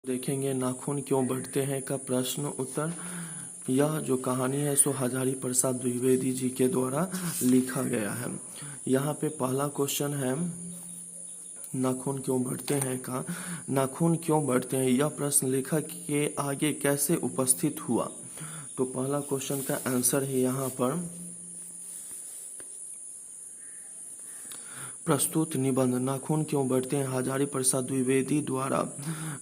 देखेंगे नाखून क्यों बढ़ते हैं का प्रश्न उत्तर। यह जो कहानी है सो हजारी प्रसाद द्विवेदी जी के द्वारा लिखा गया है। यहाँ पे पहला क्वेश्चन है नाखून क्यों बढ़ते हैं का। नाखून क्यों बढ़ते हैं यह प्रश्न लेखक के आगे कैसे उपस्थित हुआ। तो पहला क्वेश्चन का आंसर है यहाँ पर प्रस्तुत निबंध नाखून क्यों बढ़ते हैं हजारी प्रसाद द्विवेदी द्वारा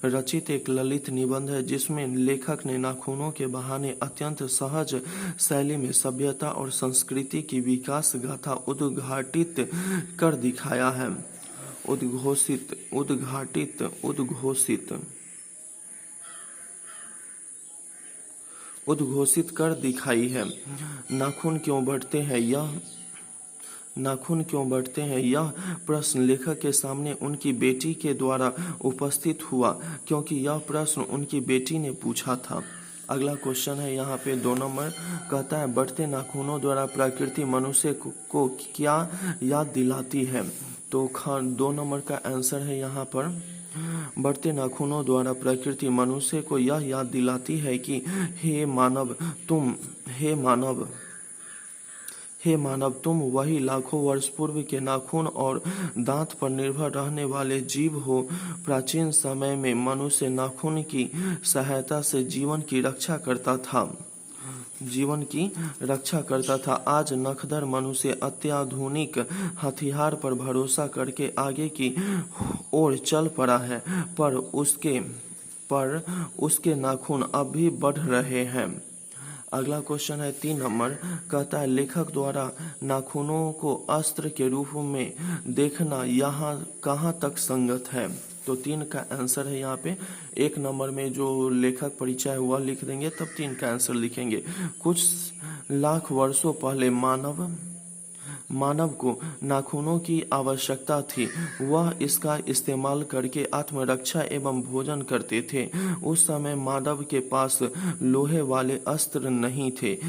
रचित एक ललित निबंध है, जिसमें लेखक ने नाखूनों के बहाने अत्यंत सहज शैली में सभ्यता और संस्कृति की विकास गाथा उद्घाटित कर दिखाया है। उद्घोषित कर दिखाई है। नाखून क्यों बढ़ते हैं यह प्रश्न लेखक के सामने उनकी बेटी के द्वारा उपस्थित हुआ, क्योंकि यह प्रश्न उनकी बेटी ने पूछा था। अगला क्वेश्चन है यहाँ पे 2 नंबर कहता है बढ़ते नाखूनों द्वारा प्रकृति मनुष्य को क्या याद दिलाती है। तो 2 नंबर का आंसर है यहाँ पर बढ़ते नाखूनों द्वारा प्रकृति मनुष्य को यह याद दिलाती है कि हे मानव तुम वही लाखों वर्ष पूर्व के नाखून और दांत पर निर्भर रहने वाले जीव हो। प्राचीन समय में मनुष्य नाखून की सहायता से जीवन की रक्षा करता था। आज नखदर मनुष्य अत्याधुनिक हथियार पर भरोसा करके आगे की ओर चल पड़ा है, पर उसके नाखून अब भी बढ़ रहे हैं। अगला क्वेश्चन है 3 नंबर कहता है लेखक द्वारा नाखूनों को अस्त्र के रूप में देखना यहाँ कहाँ तक संगत है। तो 3 का आंसर है यहाँ पे 1 नंबर में जो लेखक परिचय हुआ लिख देंगे, तब 3 का आंसर लिखेंगे। कुछ लाख वर्षों पहले मानव को नाखूनों की आवश्यकता थी। वह इसका इस्तेमाल करके आत्मरक्षा एवं भोजन करते थे। उस समय मानव के पास लोहे वाले अस्त्र नहीं थे,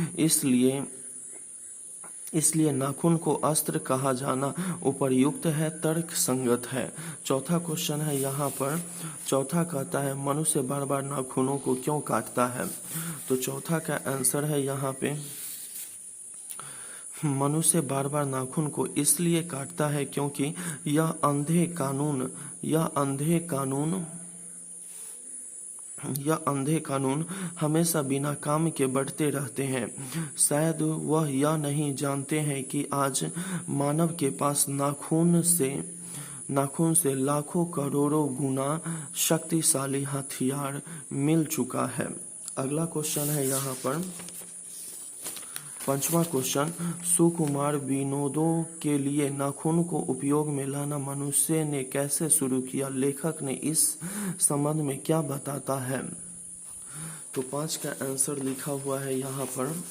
इसलिए नाखून को अस्त्र कहा जाना उपयुक्त है, तर्क संगत है। चौथा क्वेश्चन है यहाँ पर चौथा कहता है मनुष्य बार बार नाखूनों को क्यों काटता है। तो चौथा का आंसर है यहाँ पे मनुष्य बार बार नाखून को इसलिए काटता है क्योंकि यह अंधे कानून हमेशा बिना काम के बढ़ते रहते हैं। शायद वह यह नहीं जानते हैं कि आज मानव के पास नाखून से लाखों करोड़ों गुना शक्तिशाली हथियार मिल चुका है। अगला क्वेश्चन है यहाँ पर 5वां क्वेश्चन सुकुमार विनोदों के लिए नाखून को उपयोग में लाना मनुष्य ने कैसे शुरू किया। लेखक ने इस संबंध में क्या बताता है। तो 5 का आंसर लिखा हुआ है यहाँ पर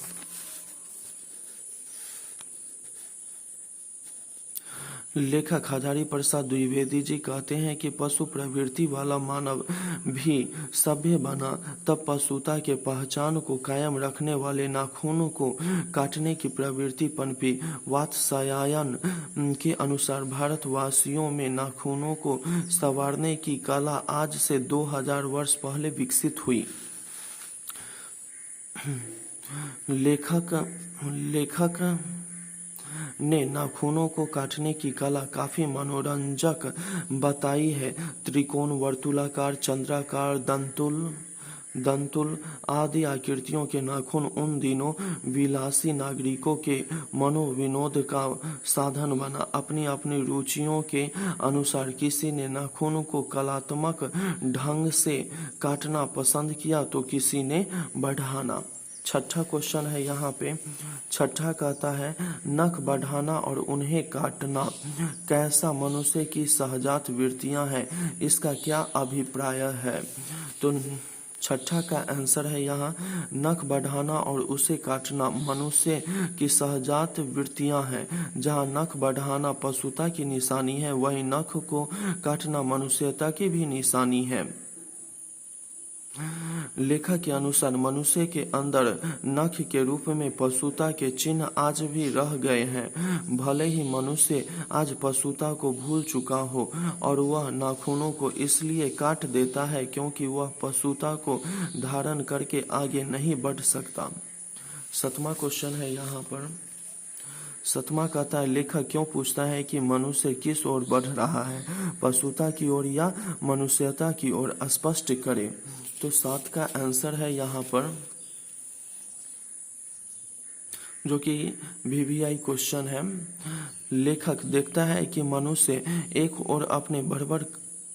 लेखक हजारी प्रसाद द्विवेदी जी कहते हैं कि पशु प्रवृत्ति वाला मानव भी सभ्य बना तब पशुता के पहचान को कायम रखने वाले नाखूनों को काटने की प्रवृत्ति पनपी। वात्स्यायन के अनुसार भारतवासियों में नाखूनों को संवारने की कला आज से 2000 वर्ष पहले विकसित हुई। लेखक ने नाखूनों को काटने की कला काफी मनोरंजक बताई है। त्रिकोण, वर्तुलाकार, चंद्राकार, दंतुल आदि आकृतियों के नाखून उन दिनों विलासी नागरिकों के मनोविनोद का साधन बना। अपनी अपनी रुचियों के अनुसार किसी ने नाखून को कलात्मक ढंग से काटना पसंद किया तो किसी ने बढ़ाना। छठा क्वेश्चन है यहाँ पे छठा कहता है नख बढ़ाना और उन्हें काटना कैसा मनुष्य की सहजात वृत्तियां हैं, इसका क्या अभिप्राय है। तो छठा का आंसर है यहाँ नख बढ़ाना और उसे काटना मनुष्य की सहजात वृत्तियां हैं। जहाँ नख बढ़ाना पशुता की निशानी है, वहीं नख को काटना मनुष्यता की भी निशानी है। लेखक के अनुसार मनुष्य के अंदर नख के रूप में पशुता के चिन्ह आज भी रह गए हैं। भले ही मनुष्य आज पशुता को भूल चुका हो और वह नाखूनों को इसलिए काट देता है क्योंकि वह पशुता को धारण करके आगे नहीं बढ़ सकता। 7वां क्वेश्चन है यहाँ पर। 7वां कहता है लेखक क्यों पूछता है कि मनुष्य किस ओर बढ़ रहा है, पशुता की ओर या मनुष्यता की ओर, स्पष्ट करे। तो 7 का आंसर है यहाँ पर, जो कि VVI क्वेश्चन है। लेखक देखता है कि मनुष्य एक ओर अपने बर्बर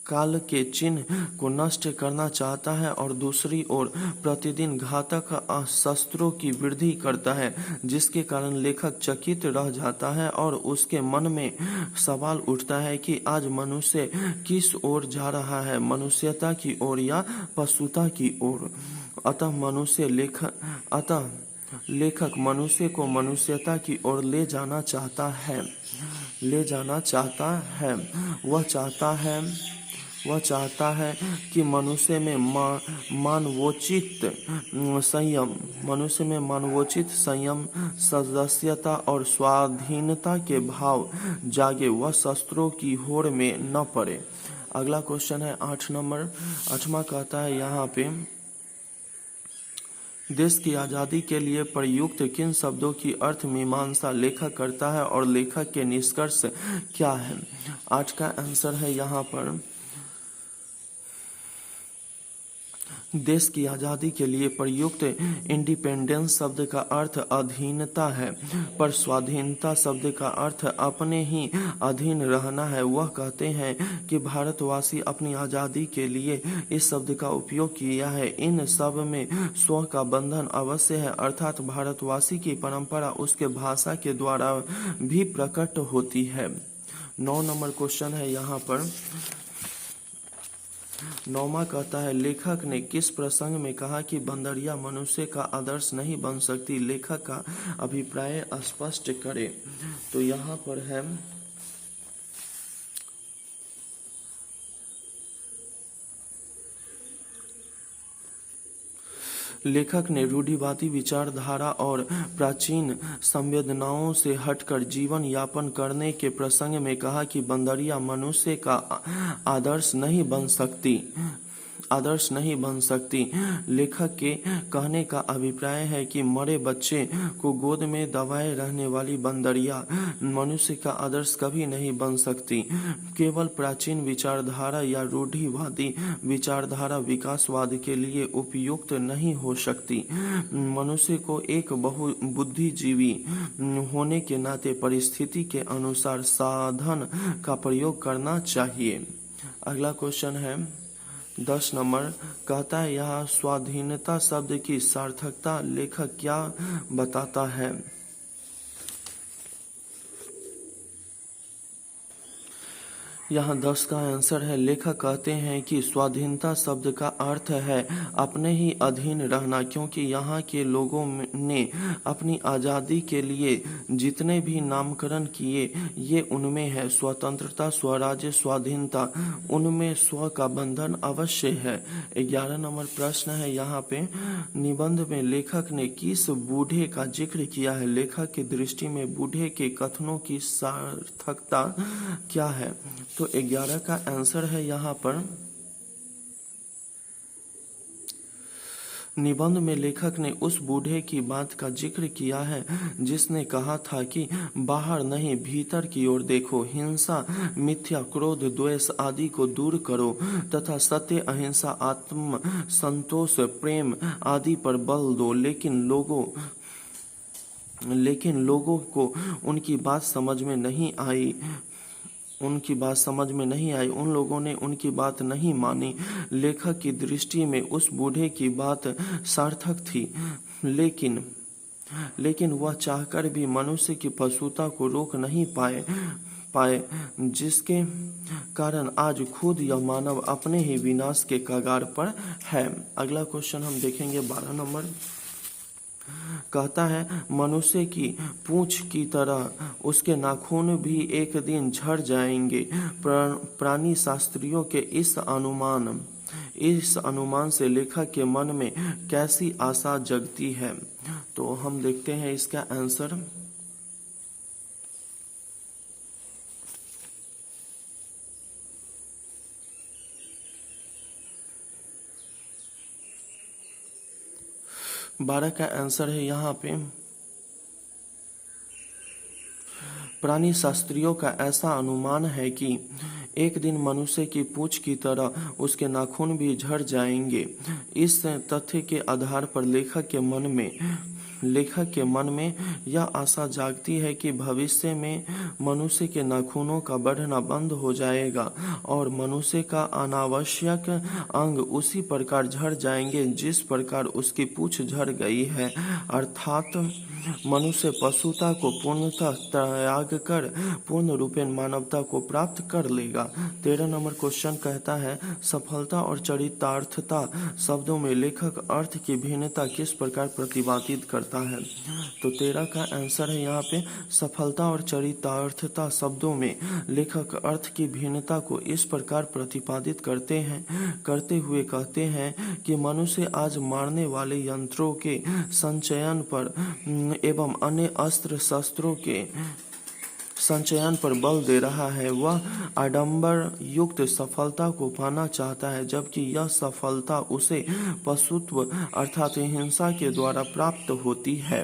काल के चिन्ह को नष्ट करना चाहता है और दूसरी ओर प्रतिदिन घातक शस्त्रों की वृद्धि करता है, जिसके कारण लेखक चकित रह जाता है और उसके मन में सवाल उठता है कि आज मनुष्य किस ओर जा रहा है, मनुष्यता की ओर या पशुता की ओर। अतः लेखक मनुष्य को मनुष्यता की ओर ले जाना चाहता है। वह चाहता है कि मनुष्य में मानवोचित संयम, सदस्यता और स्वाधीनता के भाव जागे, वह शस्त्रों की होड़ में न पड़े। अगला क्वेश्चन है 8 नंबर। 8वां कहता है यहाँ पे, देश की आज़ादी के लिए प्रयुक्त किन शब्दों की अर्थ मीमांसा लेखक करता है और लेखक के निष्कर्ष क्या है। 8 का आंसर है यहाँ पर, देश की आज़ादी के लिए प्रयुक्त इंडिपेंडेंस शब्द का अर्थ अधीनता है, पर स्वाधीनता शब्द का अर्थ अपने ही अधीन रहना है। वह कहते हैं कि भारतवासी अपनी आज़ादी के लिए इस शब्द का उपयोग किया है। इन सब में स्व का बंधन अवश्य है, अर्थात भारतवासी की परंपरा उसके भाषा के द्वारा भी प्रकट होती है। 9 नंबर क्वेश्चन है यहाँ पर। 9वां कहता है लेखक ने किस प्रसंग में कहा कि बंदरिया मनुष्य का आदर्श नहीं बन सकती, लेखक का अभिप्राय स्पष्ट करे। तो यहाँ पर है, लेखक ने रूढ़िवादी विचारधारा और प्राचीन संवेदनाओं से हटकर जीवन यापन करने के प्रसंग में कहा कि बंदरिया मनुष्य का आदर्श नहीं बन सकती। लेखक के कहने का अभिप्राय है कि मरे बच्चे को गोद में दबाए रहने वाली बंदरिया मनुष्य का आदर्श कभी नहीं बन सकती। केवल प्राचीन विचारधारा या रूढ़िवादी विचारधारा विकासवाद के लिए उपयुक्त नहीं हो सकती। मनुष्य को एक बहुबुद्धिजीवी होने के नाते परिस्थिति के अनुसार साधन का प्रयोग करना चाहिए। अगला क्वेश्चन है 10 नंबर। कहता है यह स्वाधीनता शब्द की सार्थकता लेखक क्या बताता है। यहाँ 10 का आंसर है, लेखक कहते हैं कि स्वाधीनता शब्द का अर्थ है अपने ही अधीन रहना, क्योंकि यहाँ के लोगों ने अपनी आज़ादी के लिए जितने भी नामकरण किए ये उनमें है। स्वतंत्रता, स्वराज्य, स्वाधीनता, उनमें स्व का बंधन अवश्य है। 11 नंबर प्रश्न है यहाँ पे, निबंध में लेखक ने किस बूढ़े का जिक्र किया है, लेखक की दृष्टि में बूढ़े के कथनों की सार्थकता क्या है। तो 11 का आंसर है यहाँ पर, निबंध में लेखक ने उस बूढ़े की बात का जिक्र किया है जिसने कहा था कि बाहर नहीं भीतर की ओर देखो, हिंसा, मिथ्या, क्रोध, द्वेष आदि को दूर करो तथा सत्य, अहिंसा, आत्म संतोष, प्रेम आदि पर बल दो। लेकिन लोगों को उनकी बात समझ में नहीं आई, उन लोगों ने उनकी बात नहीं मानी। लेखक की दृष्टि में उस बूढ़े की बात सार्थक थी, लेकिन वह चाहकर भी मनुष्य की पशुता को रोक नहीं पाए, जिसके कारण आज खुद यह मानव अपने ही विनाश के कगार पर है। अगला क्वेश्चन हम देखेंगे 12 नंबर। कहता है मनुष्य की पूंछ की तरह उसके नाखून भी एक दिन झड़ जाएंगे। प्राणी शास्त्रियों के इस अनुमान इस अनुमान से लेखक के मन में कैसी आशा जगती है? तो हम देखते हैं इसका आंसर। 12 का आंसर है यहाँ पे, प्राणी शास्त्रियों का ऐसा अनुमान है कि एक दिन मनुष्य की पूंछ की तरह उसके नाखून भी झड़ जाएंगे। इस तथ्य के आधार पर लेखक के मन में यह आशा जागती है कि भविष्य में मनुष्य के नाखूनों का बढ़ना बंद हो जाएगा और मनुष्य का अनावश्यक अंग उसी प्रकार झड़ जाएंगे जिस प्रकार उसकी पूंछ झड़ गई है, अर्थात मनुष्य पशुता को पूर्णतः त्याग कर पूर्ण रूपेण मानवता को प्राप्त कर लेगा। 13 नंबर क्वेश्चन कहता है, सफलता और चरितार्थता शब्दों में लेखक अर्थ की भिन्नता किस प्रकार प्रतिपादित करता है? तो 13 का आंसर है यहाँ पे, सफलता और चरितार्थता शब्दों में लेखक अर्थ की भिन्नता को इस प्रकार प्रतिपादित करते हुए कहते हैं कि मनुष्य आज मारने वाले यंत्रों के संचयन पर एवं अन्य अस्त्र शस्त्रों के संचयन पर बल दे रहा है। वह आडंबर युक्त सफलता को पाना चाहता है, जबकि यह सफलता उसे पशुत्व अर्थात हिंसा के द्वारा प्राप्त होती है।